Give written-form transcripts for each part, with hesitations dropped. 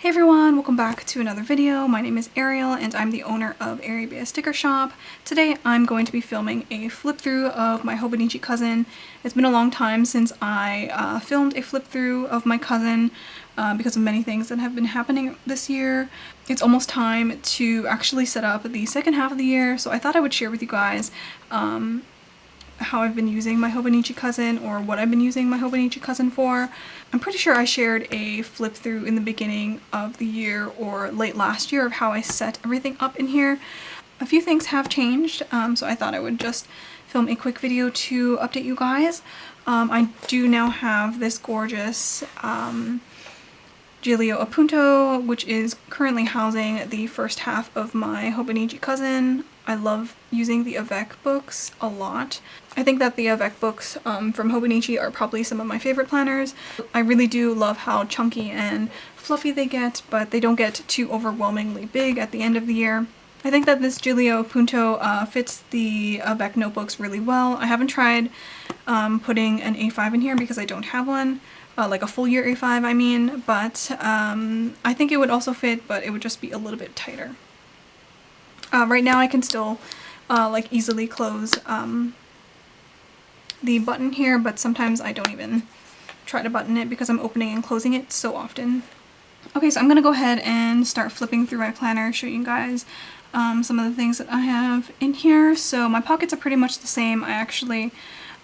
Hey everyone, welcome back to another video. My name is Ariel and I'm the owner of Ariebea Sticker Shop. Today I'm going to be filming a flip through of my Hobonichi cousin. It's been a long time since I filmed a flip through of my cousin because of many things that have been happening this year. It's almost time to actually set up the second half of the year, so I thought I would share with you guys how I've been using my Hobonichi cousin, or what I've been using my Hobonichi cousin for. I'm pretty sure I shared a flip through in the beginning of the year or late last year of how I set everything up in here. A few things have changed, so I thought I would just film a quick video to update you guys. I do now have this gorgeous Gilded appunto, which is currently housing the first half of my Hobonichi cousin. I love using the Avec books a lot. I think that the Avec books from Hobonichi are probably some of my favorite planners. I really do love how chunky and fluffy they get, but they don't get too overwhelmingly big at the end of the year. I think that this Gilded appunto fits the Avec notebooks really well. I haven't tried putting an A5 in here because I don't have one. Like a full year A5 I mean, but I think it would also fit, but it would just be a little bit tighter. Right now I can still like easily close the button here, but sometimes I don't even try to button it because I'm opening and closing it so often. Okay, so I'm gonna go ahead and start flipping through my planner, show you guys some of the things that I have in here. So my pockets are pretty much the same. I actually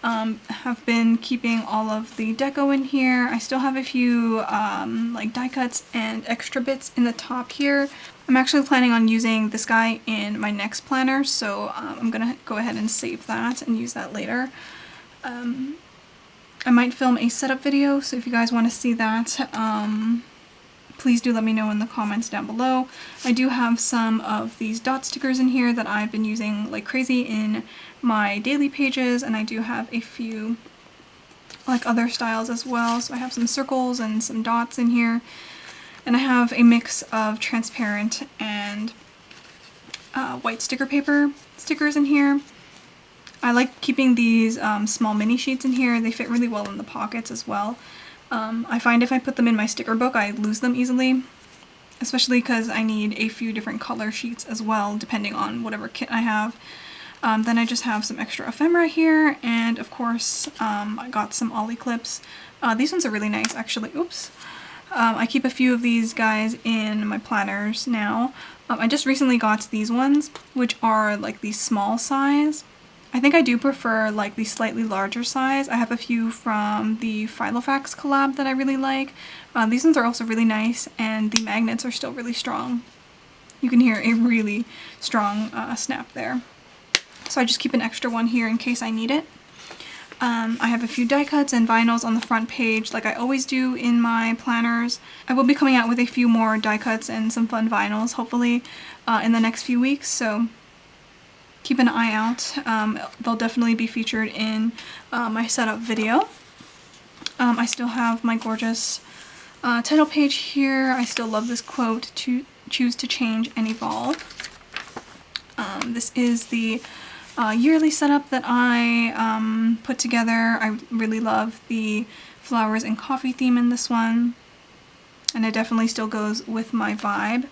have been keeping all of the deco in here. I still have a few like die cuts and extra bits in the top here. I'm actually planning on using this guy in my next planner, so I'm gonna go ahead and save that and use that later. I might film a setup video, so if you guys want to see that, please do let me know in the comments down below. I do have some of these dot stickers in here that I've been using like crazy in my daily pages, and I do have a few like other styles as well. So I have some circles and some dots in here, and I have a mix of transparent and white sticker paper stickers in here. I like keeping these small mini sheets in here. They fit really well in the pockets as well. I find if I put them in my sticker book, I lose them easily, especially because I need a few different color sheets as well, depending on whatever kit I have. Then I just have some extra ephemera here, and of course I got some ollie clips. These ones are really nice actually. Oops. I keep a few of these guys in my planners now. I just recently got these ones, which are like the small size. I think I do prefer like the slightly larger size. I have a few from the Filofax collab that I really like. These ones are also really nice, and the magnets are still really strong. You can hear a really strong snap there. So I just keep an extra one here in case I need it. I have a few die cuts and vinyls on the front page like I always do in my planners. I will be coming out with a few more die cuts and some fun vinyls hopefully in the next few weeks, so keep an eye out. They'll definitely be featured in my setup video. I still have my gorgeous title page here. I still love this quote, to choose to change and evolve. This is the yearly setup that I put together. I really love the flowers and coffee theme in this one, and it definitely still goes with my vibe.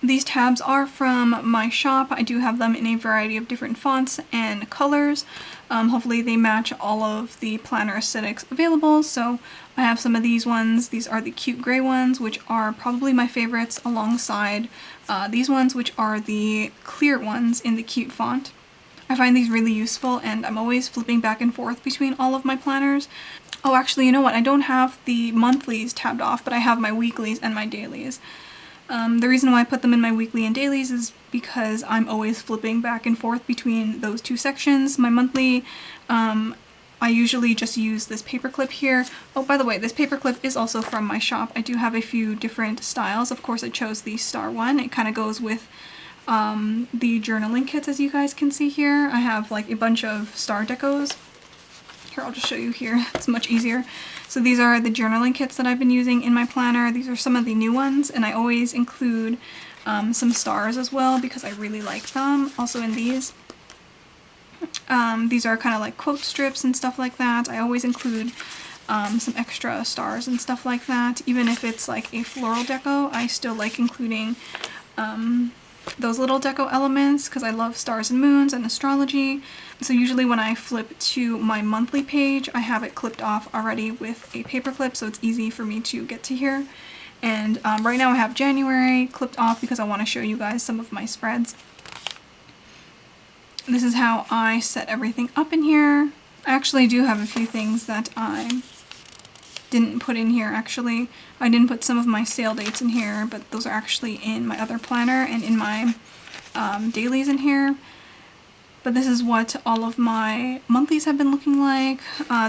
These tabs are from my shop. I do have them in a variety of different fonts and colors. Hopefully they match all of the planner aesthetics available. So I have some of these ones. These are the cute gray ones, which are probably my favorites, alongside these ones, which are the clear ones in the cute font. I find these really useful, and I'm always flipping back and forth between all of my planners. Oh, actually, you know what? I don't have the monthlies tabbed off, but I have my weeklies and my dailies. The reason why I put them in my weekly and dailies is because I'm always flipping back and forth between those two sections. My monthly, I usually just use this paperclip here. Oh, by the way, this paperclip is also from my shop. I do have a few different styles. Of course, I chose the star one. It kind of goes with the journaling kits, as you guys can see here. I have like a bunch of star decos. Here, I'll just show you here. It's much easier. So these are the journaling kits that I've been using in my planner. These are some of the new ones, and I always include some stars as well because I really like them. Also in these. These are kind of like quote strips and stuff like that. I always include some extra stars and stuff like that. Even if it's like a floral deco, I still like including those little deco elements because I love stars and moons and astrology. So usually when I flip to my monthly page, I have it clipped off already with a paper clip, so it's easy for me to get to here. And right now I have January clipped off because I want to show you guys some of my spreads. This is how I set everything up in here. I actually do have a few things that I didn't put in here actually. I didn't put some of my sale dates in here, but those are actually in my other planner and in my dailies in here. But this is what all of my monthlies have been looking like.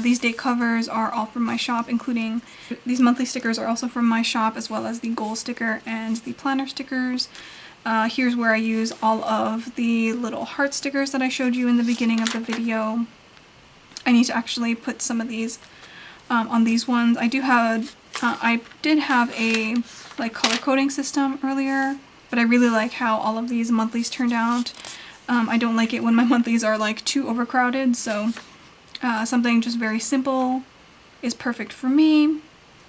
These date covers are all from my shop, including these monthly stickers are also from my shop, as well as the goal sticker and the planner stickers. Here's where I use all of the little heart stickers that I showed you in the beginning of the video. I need to actually put some of these on these ones. I did have a like color coding system earlier, but I really like how all of these monthlies turned out. I don't like it when my monthlies are like too overcrowded, so something just very simple is perfect for me.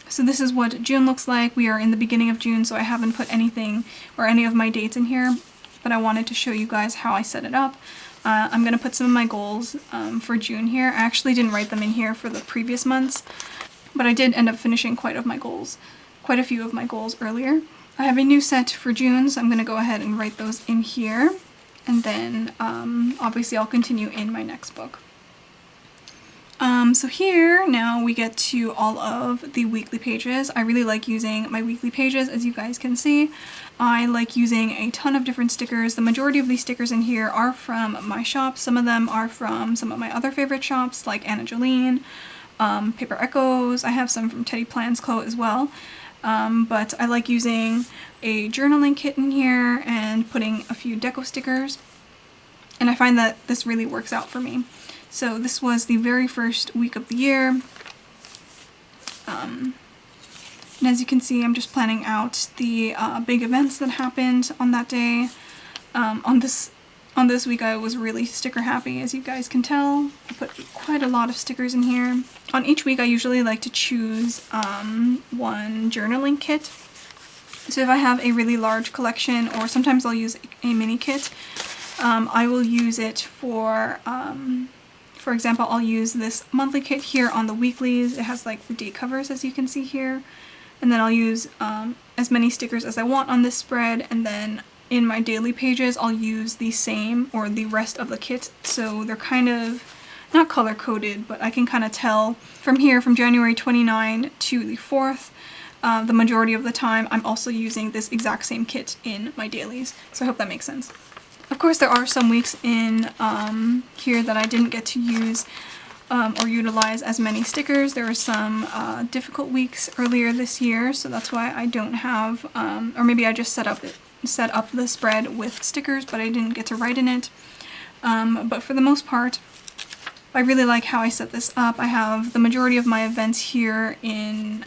So this is what June looks like. We are in the beginning of June, so I haven't put anything or any of my dates in here, but I wanted to show you guys how I set it up. I'm going to put some of my goals for June here. I actually didn't write them in here for the previous months, but I did end up finishing quite a few of my goals earlier. I have a new set for June, so I'm going to go ahead and write those in here, and then obviously I'll continue in my next book. So here now we get to all of the weekly pages. I really like using my weekly pages, as you guys can see. I like using a ton of different stickers. The majority of these stickers in here are from my shop. Some of them are from some of my other favorite shops like AnaJolene, Paper Echoes. I have some from TheCoffeMonsterzCo as well. But I like using a journaling kit in here and putting a few deco stickers. And I find that this really works out for me. So this was the very first week of the year. And as you can see, I'm just planning out the big events that happened on that day. On this week I was really sticker happy, as you guys can tell. I put quite a lot of stickers in here. On each week I usually like to choose one journaling kit. So if I have a really large collection, or sometimes I'll use a mini kit, I will use it for example, I'll use this monthly kit here on the weeklies. It has like the date covers, as you can see here. And then I'll use as many stickers as I want on this spread, and then in my daily pages I'll use the same or the rest of the kit. So they're kind of not color coded, but I can kind of tell from here, from January 29 to the 4th, the majority of the time I'm also using this exact same kit in my dailies. So I hope that makes sense. Of course, there are some weeks in here that I didn't get to use or utilize as many stickers. There were some difficult weeks earlier this year, so that's why I don't have, or maybe I just set up the spread with stickers, but I didn't get to write in it. But for the most part, I really like how I set this up. I have the majority of my events here in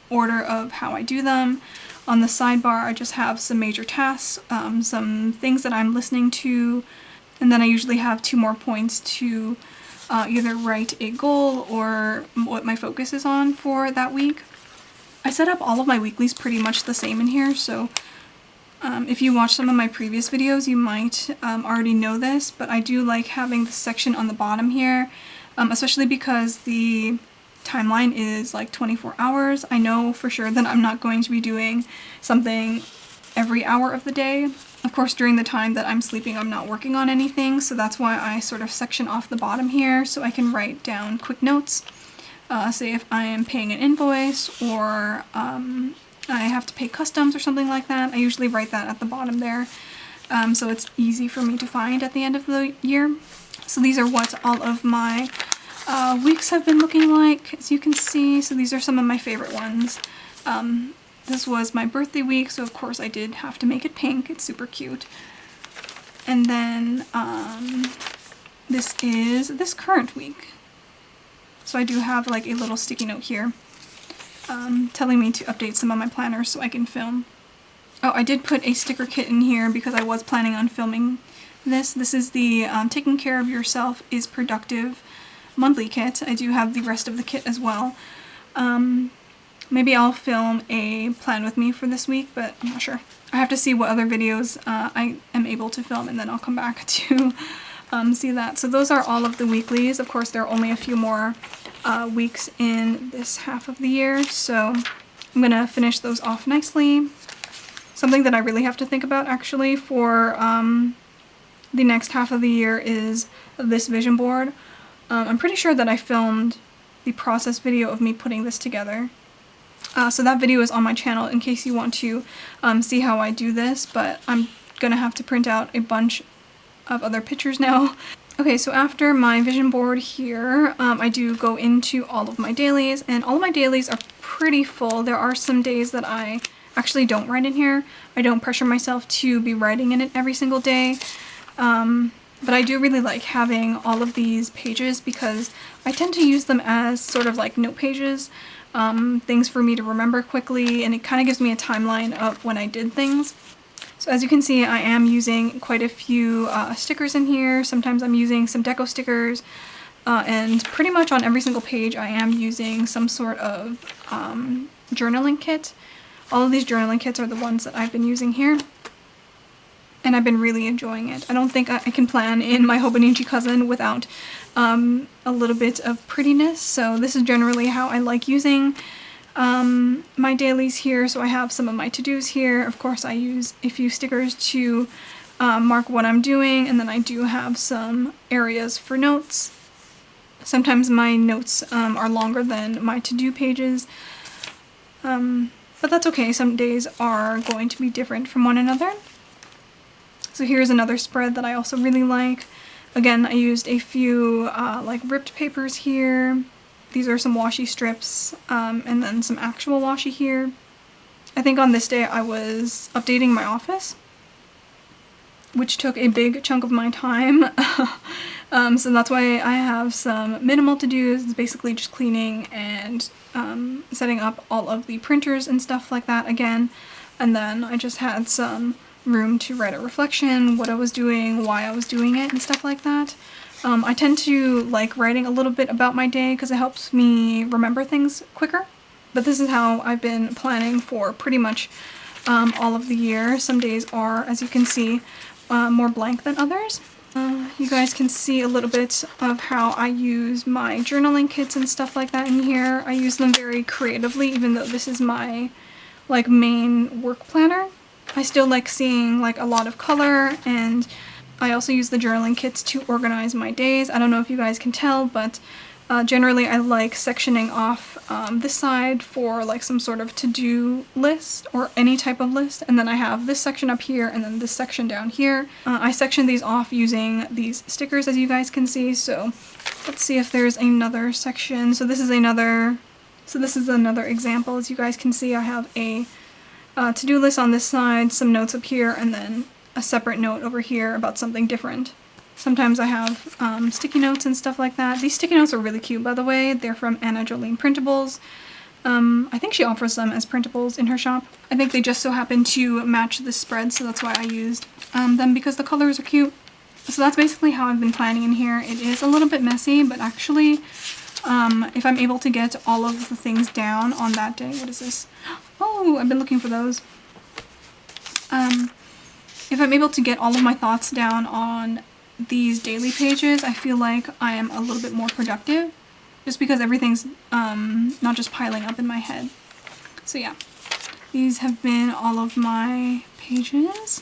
order of how I do them. On the sidebar, I just have some major tasks, some things that I'm listening to, and then I usually have 2 more points to either write a goal or what my focus is on for that week. I set up all of my weeklies pretty much the same in here, so if you watch some of my previous videos, you might already know this, but I do like having this section on the bottom here, especially because the timeline is like 24 hours. I know for sure that I'm not going to be doing something every hour of the day. Of course, during the time that I'm sleeping, I'm not working on anything, so that's why I sort of section off the bottom here so I can write down quick notes. Say if I am paying an invoice or I have to pay customs or something like that, I usually write that at the bottom there, so it's easy for me to find at the end of the year. So these are what all of my weeks have been looking like, as you can see. So these are some of my favorite ones. This was my birthday week, so of course I did have to make it pink. It's super cute. And then this is this current week. So I do have like a little sticky note here telling me to update some of my planners so I can film. Oh, I did put a sticker kit in here because I was planning on filming this. This is the Taking Care of Yourself is Productive monthly kit. I do have the rest of the kit as well. Maybe I'll film a plan with me for this week, but I'm not sure. I have to see what other videos I am able to film, and then I'll come back to see that. So those are all of the weeklies. Of course, there are only a few more weeks in this half of the year, so I'm gonna finish those off nicely. Something that I really have to think about actually for the next half of the year is this vision board. I'm pretty sure that I filmed the process video of me putting this together. So that video is on my channel in case you want to see how I do this, but I'm gonna have to print out a bunch of other pictures now. Okay, so after my vision board here, I do go into all of my dailies, and all of my dailies are pretty full. There are some days that I actually don't write in here. I don't pressure myself to be writing in it every single day. But I do really like having all of these pages because I tend to use them as sort of like note pages, things for me to remember quickly, and it kind of gives me a timeline of when I did things. So as you can see, I am using quite a few stickers in here. Sometimes I'm using some deco stickers, and pretty much on every single page I am using some sort of journaling kit. All of these journaling kits are the ones that I've been using here, and I've been really enjoying it. I don't think I can plan in my Hobonichi Cousin without a little bit of prettiness, so this is generally how I like using my dailies here. So I have some of my to-dos here. Of course, I use a few stickers to mark what I'm doing, and then I do have some areas for notes. Sometimes my notes are longer than my to-do pages, but that's okay. Some days are going to be different from one another. So here's another spread that I also really like. Again, I used a few like ripped papers here. These are some washi strips, and then some actual washi here. I think on this day I was updating my office, which took a big chunk of my time. So that's why I have some minimal to-dos. It's basically just cleaning and setting up all of the printers and stuff like that again. And then I just had some room to write a reflection, what I was doing, why I was doing it, and stuff like that. I tend to like writing a little bit about my day because it helps me remember things quicker. But this is how I've been planning for pretty much all of the year. Some days are, as you can see, more blank than others. You guys can see a little bit of how I use my journaling kits and stuff like that in here. I use them very creatively, even though this is my like main work planner. I still like seeing like a lot of color, and I also use the journaling kits to organize my days. I don't know if you guys can tell, but generally I like sectioning off this side for like some sort of to-do list or any type of list, and then I have this section up here and then this section down here. I section these off using these stickers, as you guys can see. So let's see if there's another section. So this is another example. As you guys can see, I have a to-do list on this side, some notes up here, and then a separate note over here about something different. Sometimes I have sticky notes and stuff like that. These sticky notes are really cute, by the way. They're from AnaJolenePrintables. I think she offers them as printables in her shop. I think they just so happen to match this spread, so that's why I used them, because the colors are cute. So that's basically how I've been planning in here. It is a little bit messy, but actually, if I'm able to get all of the things down on that day, what is this? Oh, I've been looking for those. If I'm able to get all of my thoughts down on these daily pages, I feel like I am a little bit more productive, just because everything's not just piling up in my head. So yeah, these have been all of my pages.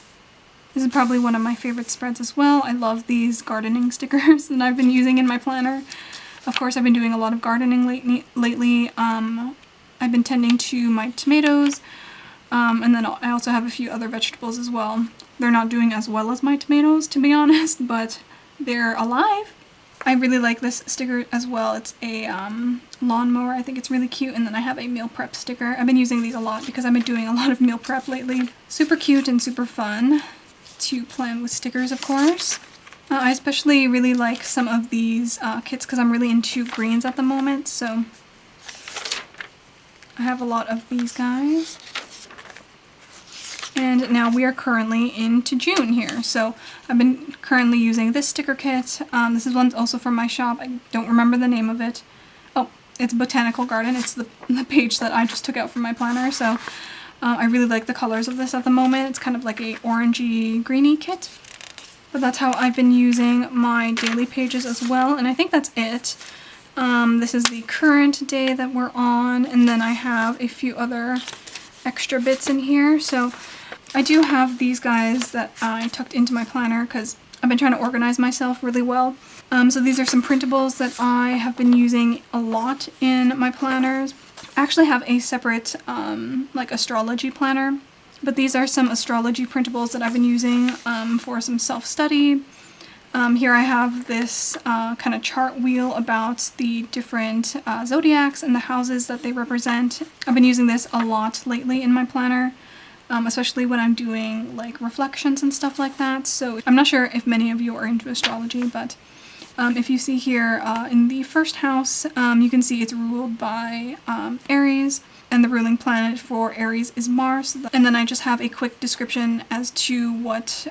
This is probably one of my favorite spreads as well. I love these gardening stickers that I've been using in my planner. Of course, I've been doing a lot of gardening lately. I've been tending to my tomatoes, and then I also have a few other vegetables as well. They're not doing as well as my tomatoes, to be honest, but they're alive. I really like this sticker as well. It's a lawnmower. I think it's really cute. And then I have a meal prep sticker. I've been using these a lot because I've been doing a lot of meal prep lately. Super cute and super fun to plan with stickers, of course. I especially really like some of these kits because I'm really into greens at the moment, so I have a lot of these guys. And now we are currently into June here. So I've been currently using this sticker kit. This is one also from my shop. I don't remember the name of it. Oh, it's Botanical Garden. It's the page that I just took out from my planner. So I really like the colors of this at the moment. It's kind of like a orangey greeny kit. But that's how I've been using my daily pages as well. And I think that's it. This is the current day that we're on. And then I have a few other extra bits in here. So I do have these guys that I tucked into my planner because I've been trying to organize myself really well. So these are some printables that I have been using a lot in my planners. I actually have a separate like astrology planner, but these are some astrology printables that I've been using for some self-study. Here I have this kind of chart wheel about the different zodiacs and the houses that they represent. I've been using this a lot lately in my planner. Especially when I'm doing like reflections and stuff like that. So I'm not sure if many of you are into astrology, but if you see here in the first house, you can see it's ruled by Aries, and the ruling planet for Aries is Mars. And then I just have a quick description as to what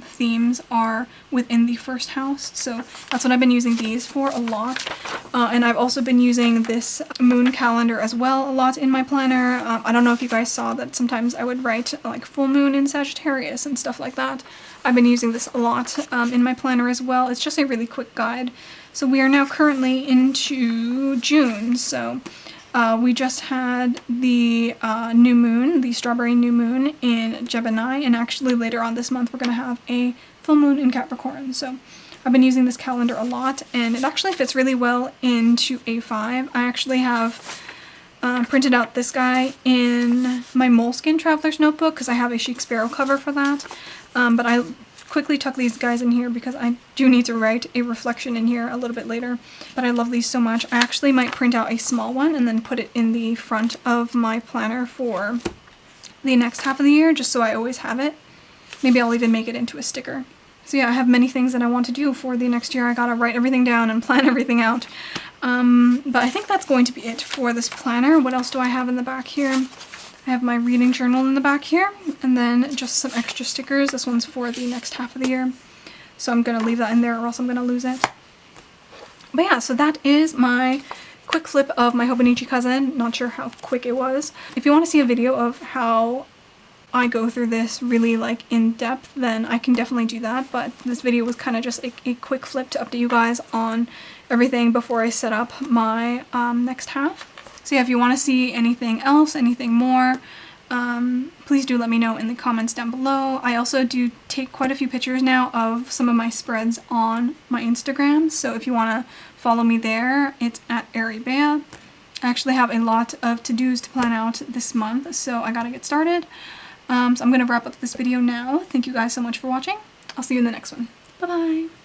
themes are within the first house. So that's what I've been using these for a lot. And I've also been using this moon calendar as well a lot in my planner. I don't know if you guys saw that sometimes I would write like full moon in Sagittarius and stuff like that. I've been using this a lot in my planner as well. It's just a really quick guide. So we are now currently into June. So we just had the new moon, the strawberry new moon in Gemini, and actually later on this month we're going to have a full moon in Capricorn. So I've been using this calendar a lot, and it actually fits really well into A5. I actually have printed out this guy in my Moleskine Traveler's Notebook because I have a Chic Sparrow cover for that, but I quickly tuck these guys in here because I do need to write a reflection in here a little bit later. But I love these so much. I actually might print out a small one and then put it in the front of my planner for the next half of the year, just so I always have it. Maybe I'll even make it into a sticker. So yeah, I have many things that I want to do for the next year. I gotta write everything down and plan everything out. But I think that's going to be it for this planner. What else do I have in the back here? I have my reading journal in the back here, and then just some extra stickers. This one's for the next half of the year, so I'm going to leave that in there or else I'm going to lose it. But yeah, so that is my quick flip of my Hobonichi Cousin. Not sure how quick it was. If you want to see a video of how I go through this really like in depth, then I can definitely do that, but this video was kind of just a quick flip to update you guys on everything before I set up my next half. So yeah, if you want to see anything else, anything more, please do let me know in the comments down below. I also do take quite a few pictures now of some of my spreads on my Instagram, so if you want to follow me there, it's at Ariebea. I actually have a lot of to-dos to plan out this month, so I gotta get started. So I'm going to wrap up this video now. Thank you guys so much for watching. I'll see you in the next one. Bye-bye!